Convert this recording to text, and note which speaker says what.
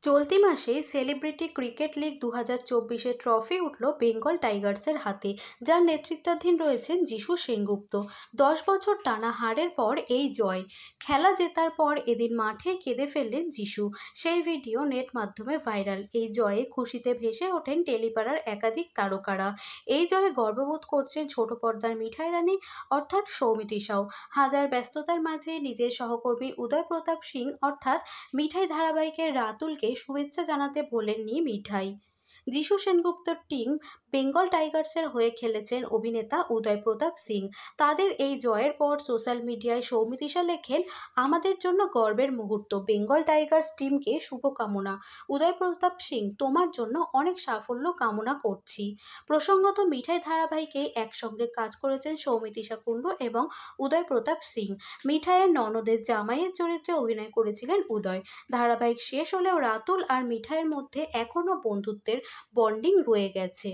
Speaker 1: চলতি মাসেই celebrity cricket league 2024-এর trophy উঠল বেঙ্গল টাইগার্সের হাতে, যার নেতৃত্বাধীন রয়েছেন যিশু সেনগুপ্ত। 10 বছর টানা হারের পর এই জয়। খেলা জেতার পর এদিন মাঠে কেঁদে ফেললেন যিশু। সেই ভিডিও নেট মাধ্যমে ভাইরাল। এই জয়ে খুশিতে ভেসে ওঠেন টেলিপাড়ার একাধিক তারকারা। এই জয়ে গর্ববোধ করছেন ছোট পর্দার মিঠাই রানী অর্থাৎ সৌমিত্রী সাউ। হাজার ব্যস্ততার মাঝে নিজের সহকর্মী উদয় প্রতাপ সিং অর্থাৎ মিঠাই ধারাবাহিকের রাতুলকে শুভেচ্ছা জানাতে ভোলেননি মিঠাই। যিশু সেনগুপ্তর টিম বেঙ্গল টাইগার্সের হয়ে খেলেছেন অভিনেতা উদয় প্রতাপ সিং। তাদের এই জয়ের পর সোশ্যাল মিডিয়ায় সৌমিত্রিষা লেখেন, আমাদের জন্য গর্বের মুহূর্ত, বেঙ্গল টাইগার্স টিমকে শুভকামনা। উদয় প্রতাপ সিং, তোমার জন্য অনেক সাফল্য কামনা করছি। প্রসঙ্গত, মিঠাই ধারাবাহিকে একসঙ্গে কাজ করেছেন সৌমিত্রিষা কুণ্ডু এবং উদয় প্রতাপ সিং। মিঠাইয়ের ননদের জামাইয়ের চরিত্রে অভিনয় করেছিলেন উদয়। ধারাবাহিক শেষ হলেও রাতুল আর মিঠাইয়ের মধ্যে এখনও বন্ধুত্বের বন্ডিং রয়ে গেছে।